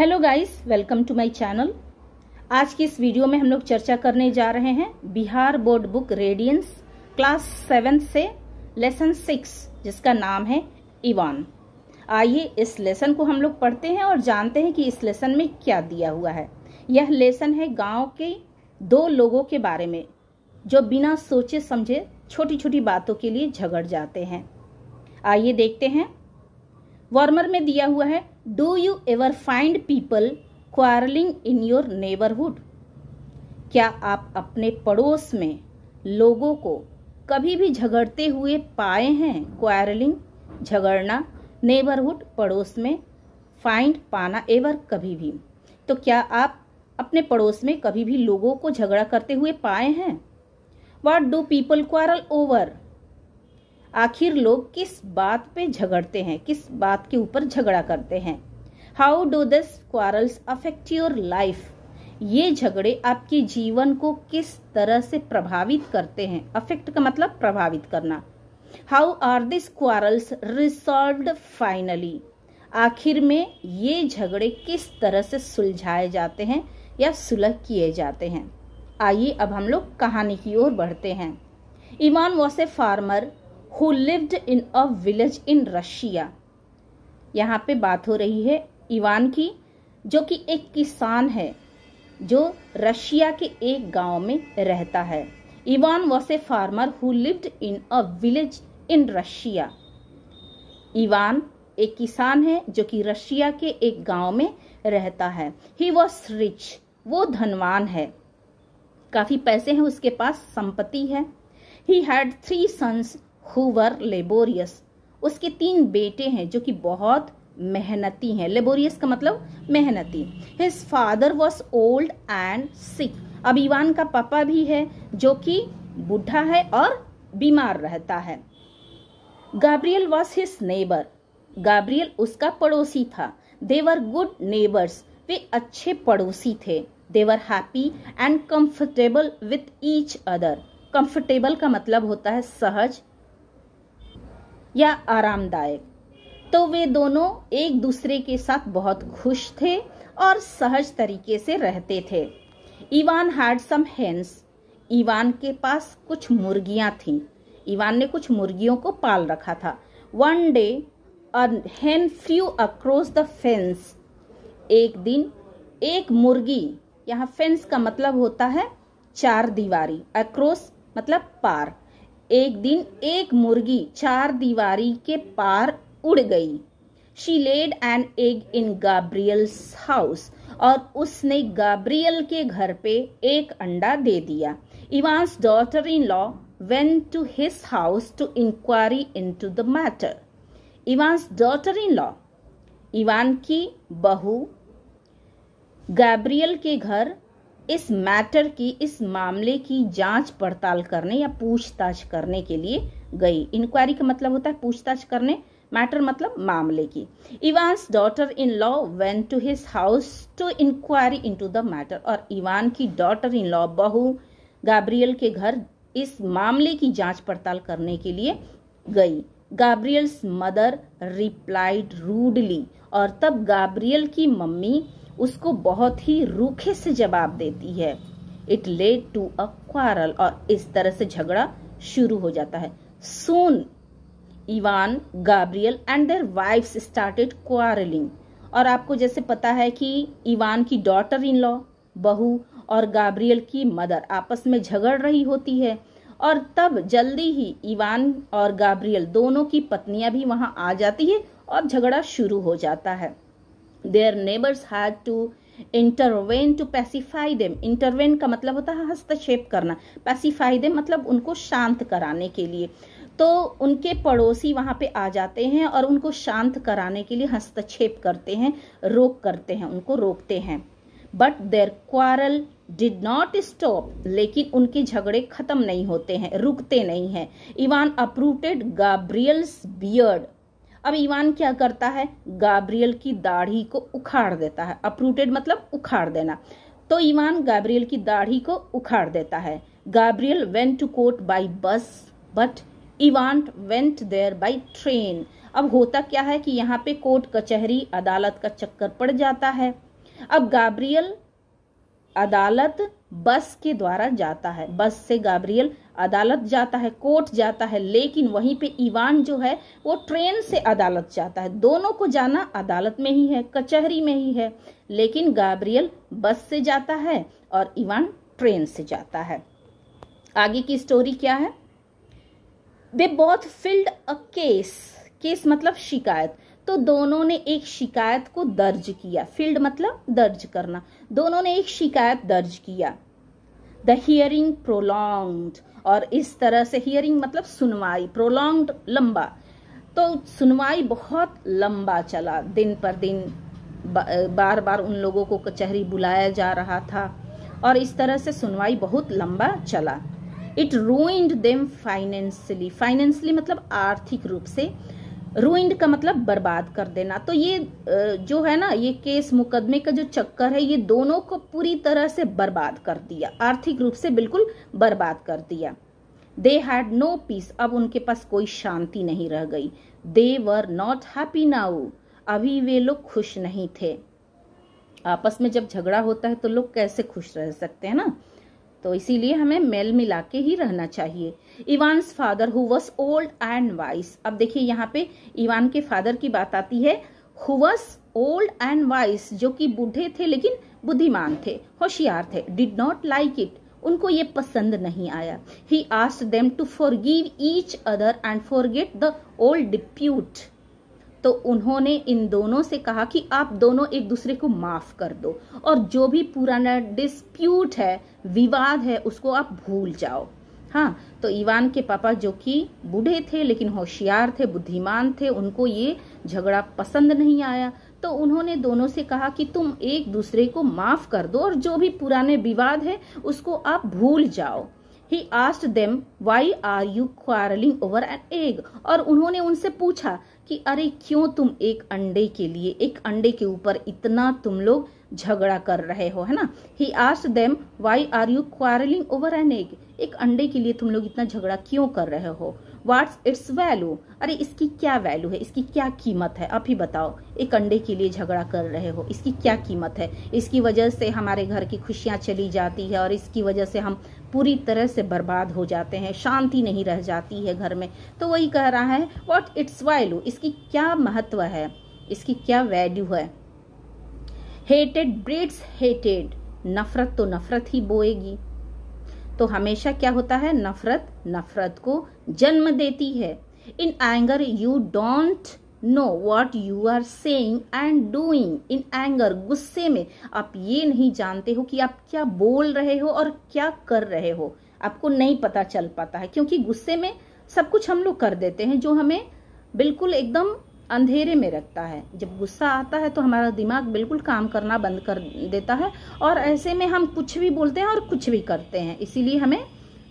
Hello guys, welcome to my channel. आज की इस वीडियो में हम लोग चर्चा करने जा रहे हैं Bihar board book radiance class 7 से लेसन 6 जिसका नाम है इवान। आइए इस लेसन को हम लोग पढ़ते हैं और जानते हैं कि इस लेसन में क्या दिया हुआ है। यह लेसन है गांव के दो लोगों के बारे में जो बिना सोचे समझे छोटी छोटी बातों के लिए झगड़ जाते हैं। आइए देखते हैं। वार्मर में दिया हुआ है, do you ever find people quarrelling in your neighbourhood? क्या आप अपने पड़ोस में लोगों को कभी भी झगड़ते हुए पाए हैं? क्वारलिंग झगड़ना, नेबरहुड पड़ोस में, फाइंड पाना, एवर कभी भी। तो क्या आप अपने पड़ोस में कभी भी लोगों को झगड़ा करते हुए पाए हैं? What do people quarrel over? आखिर लोग किस बात पे झगड़ते हैं, किस बात के ऊपर झगड़ा करते हैं? How do this quarrels affect your life? ये झगड़े आपके जीवन को किस तरह से प्रभावित करते हैं? अफेक्ट का मतलब प्रभावित करना। How are this quarrels resolved finally? आखिर में ये झगड़े किस तरह से सुलझाए जाते हैं या सुलह किए जाते हैं? आइए अब हम लोग कहानी की ओर बढ़ते हैं। Ivan was a farmer who lived in a village in Russia। यहाँ पे बात हो रही है इवान की, जो कि एक किसान है जो रशिया के एक गांव में रहता है। Ivan was a farmer who lived in a village in Russia। Ivan एक किसान है जो कि रशिया के एक गांव में रहता है। He was rich, वो धनवान है, काफी पैसे हैं उसके पास, संपत्ति है। He had 3 sons who were laborious। उसके 3 बेटे हैं जो कि बहुत मेहनती हैं। लेबोरियस का मतलब मेहनती। His father was old and sick। अब इवान का पापा भी है जो कि बूढ़ा है और बीमार रहता है। Gabriel was his neighbor। Gabriel उसका पड़ोसी था। They were good neighbors। वे अच्छे पड़ोसी थे। They were happy and comfortable with each other। Comfortable का मतलब होता है सहज या आरामदायक। तो वे दोनों एक दूसरे के साथ बहुत खुश थे और सहज तरीके से रहते थे। Ivan had some hens. Ivan के पास कुछ मुर्गियां थीं। इवान ने कुछ मुर्गियों को पाल रखा था। वन डे अ हेन फ्लू अक्रॉस द फेंस। एक दिन एक मुर्गी, यहाँ फेंस का मतलब होता है चार दीवारी, अक्रॉस मतलब पार। एक दिन एक मुर्गी 4 दीवारी के पार उड़ गई। She laid an egg in Gabriel's house. और उसने गाब्रियल के घर पे एक अंडा दे दिया। Ivan's daughter in law went to his house to inquiry into the matter. Ivan's daughter in law, Ivan की बहू गाब्रियल के घर इस मैटर की, इस मामले की जांच पड़ताल करने या पूछताछ करने के लिए गई। इंक्वायरी का मतलब होता है पूछताछ करने, मैटर मतलब मामले की। Ivan's daughter in law went to his house to inquiry into the matter. और इवान की डॉटर इन लॉ, बहू गाब्रियल के घर इस मामले की जांच पड़ताल करने के लिए गई। गाब्रियल्स मदर रिप्लाइड रूडली। और तब गाब्रियल की मम्मी उसको बहुत ही रूखे से जवाब देती है। It led to a quarrel. और इस तरह से झगड़ा शुरू हो जाता है। Soon Ivan, Gabriel and their wifes started quarrelling. और आपको जैसे पता है कि इवान की डॉटर इन लॉ, बहू, और गाब्रियल की मदर आपस में झगड़ रही होती है। और तब जल्दी ही इवान और गाब्रियल दोनों की पत्नियां भी वहां आ जाती है और झगड़ा शुरू हो जाता है। Their neighbors had to intervene to pacify them। intervene का मतलब होता है हस्तक्षेप करना। pacify them मतलब उनको शांत कराने के लिए। तो उनके पड़ोसी वहां पे आ जाते हैं और उनको शांत कराने के लिए हस्तक्षेप करते हैं, उनको रोकते हैं। But their quarrel did not stop। लेकिन उनके झगड़े खत्म नहीं होते हैं, रुकते नहीं हैं। Ivan uprooted Gabriel's beard। अब इवान क्या करता है? गाब्रियल की दाढ़ी को उखाड़ देता है। अपरूटेड मतलब उखाड़ देना। तो इवान गाब्रियल की दाढ़ी को उखाड़ देता है। Gabriel went to court by bus but Ivan went there by train. अब होता क्या है कि यहाँ पे कोर्ट कचहरी अदालत का चक्कर पड़ जाता है। अब गैब्रियल अदालत बस के द्वारा जाता है, बस से गैब्रियल अदालत जाता है, कोर्ट जाता है, लेकिन वहीं पे इवान जो है वो ट्रेन से अदालत जाता है। दोनों को जाना अदालत में ही है, कचहरी में ही है, लेकिन गैब्रियल बस से जाता है और इवान ट्रेन से जाता है। आगे की स्टोरी क्या है? They both filled a case, case मतलब शिकायत, तो दोनों ने एक शिकायत को दर्ज किया। फील्ड मतलब दर्ज करना, दोनों ने एक शिकायत दर्ज किया। द हियरिंग प्रोलॉन्ग्ड, और इस तरह से हियरिंग मतलब सुनवाई, प्रोलॉन्ग्ड लंबा, तो सुनवाई बहुत लंबा चला। दिन पर दिन बार बार उन लोगों को कचहरी बुलाया जा रहा था और इस तरह से सुनवाई बहुत लंबा चला। It ruined them financially, financially मतलब आर्थिक रूप से, रूइंड का मतलब बर्बाद कर देना। तो ये जो है ना, ये केस मुकदमे का जो चक्कर है, ये दोनों को पूरी तरह से बर्बाद कर दिया, आर्थिक रूप से बिल्कुल बर्बाद कर दिया। दे हैड नो पीस, अब उनके पास कोई शांति नहीं रह गई। दे वर नॉट हैप्पी नाउ, अभी वे लोग खुश नहीं थे। आपस में जब झगड़ा होता है तो लोग कैसे खुश रह सकते हैं ना, तो इसीलिए हमें मेल मिला के ही रहना चाहिए। Evans father who was old and vice, अब देखिए यहाँ पे इवान के फादर की बात आती है। Who was old and vice, जो कि बूढ़े थे लेकिन बुद्धिमान थे, होशियार थे। डिड नॉट लाइक इट, उनको ये पसंद नहीं आया। He asked them to forgive each other and forget the old dispute, तो उन्होंने इन दोनों से कहा कि आप दोनों एक दूसरे को माफ कर दो और जो भी पुराना डिस्प्यूट है, विवाद है, उसको आप भूल जाओ। हाँ, तो इवान के पापा जो कि बूढ़े थे लेकिन होशियार थे, बुद्धिमान थे, उनको ये झगड़ा पसंद नहीं आया, तो उन्होंने दोनों से कहा कि तुम एक दूसरे को माफ कर दो और जो भी पुराने विवाद है उसको आप भूल जाओ। He asked them, why are you quarreling over an egg? और उन्होंने उनसे पूछा कि अरे क्यों तुम एक अंडे के लिए, एक अंडे के ऊपर इतना तुम लोग झगड़ा कर रहे हो, है ना। He asked them, why are you quarreling over an egg? एक अंडे के लिए तुम लोग इतना झगड़ा क्यों कर रहे हो? What's its value? अरे इसकी क्या वैल्यू है, इसकी क्या कीमत है, आप ही बताओ। एक अंडे के लिए झगड़ा कर रहे हो, इसकी क्या कीमत है? इसकी वजह से हमारे घर की खुशियां चली जाती है और इसकी वजह से हम पूरी तरह से बर्बाद हो जाते हैं, शांति नहीं रह जाती है घर में। तो वही कह रहा है व्हाट इट्स वैल्यू, इसकी क्या महत्व है, इसकी क्या वैल्यू है। हेटेड ब्रीड्स हेटेड, नफरत तो नफरत ही बोएगी। तो हमेशा क्या होता है, नफरत नफरत को जन्म देती है। In anger you don't know what you are saying and doing. In anger, गुस्से में आप ये नहीं जानते हो कि आप क्या बोल रहे हो और क्या कर रहे हो, आपको नहीं पता चल पाता है, क्योंकि गुस्से में सब कुछ हम लोग कर देते हैं जो हमें बिल्कुल एकदम अंधेरे में रखता है। जब गुस्सा आता है तो हमारा दिमाग बिल्कुल काम करना बंद कर देता है और ऐसे में हम कुछ भी बोलते हैं और कुछ भी करते हैं। इसीलिए हमें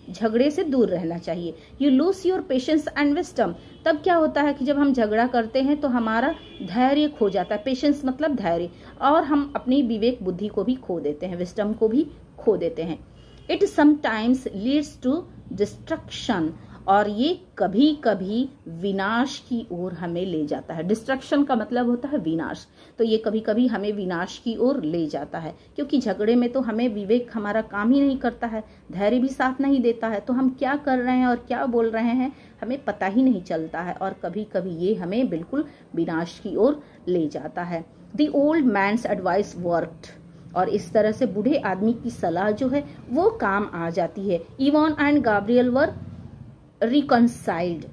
झगड़े से दूर रहना चाहिए। You lose your patience and wisdom, तब क्या होता है कि जब हम झगड़ा करते हैं तो हमारा धैर्य खो जाता है। पेशेंस मतलब धैर्य, और हम अपनी विवेक बुद्धि को भी खो देते हैं, विस्डम को भी खो देते हैं। It sometimes leads to destruction, और ये कभी कभी विनाश की ओर हमें ले जाता है। डिस्ट्रक्शन का मतलब होता है विनाश, तो ये कभी कभी हमें विनाश की ओर ले जाता है, क्योंकि झगड़े में तो हमें विवेक हमारा काम ही नहीं करता है, धैर्य भी साथ नहीं देता है, तो हम क्या कर रहे हैं और क्या बोल रहे हैं हमें पता ही नहीं चलता है, और कभी कभी ये हमें बिल्कुल विनाश की ओर ले जाता है। The old man's advice worked, और इस तरह से बूढ़े आदमी की सलाह जो है वो काम आ जाती है। Ivan and Gabriel were reconciled,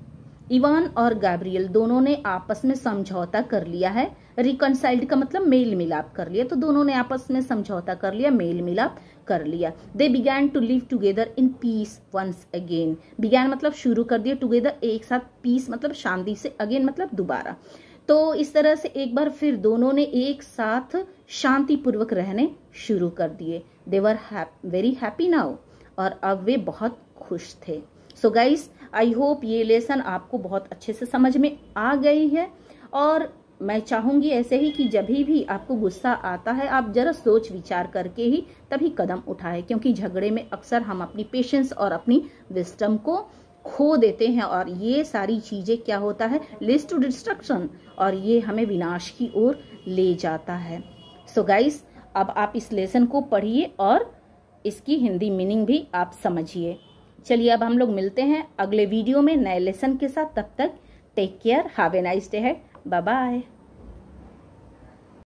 Ivan और गैब्रियल दोनों ने आपस में समझौता कर लिया है। रिकनसाइल्ड का मतलब मेल मिलाप कर लिया, तो दोनों ने आपस में समझौता कर लिया, मेल मिलाप कर लिया। They began to live together in peace once again, began मतलब शुरू कर दिया, टुगेदर एक साथ, पीस मतलब शांति से, अगेन मतलब दोबारा। तो इस तरह से एक बार फिर दोनों ने एक साथ शांति पूर्वक रहने शुरू कर दिए। दे वर वेरी हैप्पी नाउ, और अब वे बहुत खुश थे। सो गाइस, आई होप ये लेसन आपको बहुत अच्छे से समझ में आ गई है, और मैं चाहूंगी ऐसे ही कि जब भी आपको गुस्सा आता है आप जरा सोच विचार करके ही तभी कदम उठाएं, क्योंकि झगड़े में अक्सर हम अपनी पेशेंस और अपनी विस्डम को खो देते हैं, और ये सारी चीजें क्या होता है, लीड्स टू डिस्ट्रक्शन, और ये हमें विनाश की ओर ले जाता है। सो गाइस, अब आप इस लेसन को पढ़िए और इसकी हिंदी मीनिंग भी आप समझिए। चलिए अब हम लोग मिलते हैं अगले वीडियो में नए लेसन के साथ। तब तक take care, have a nice day है, बाय बाय।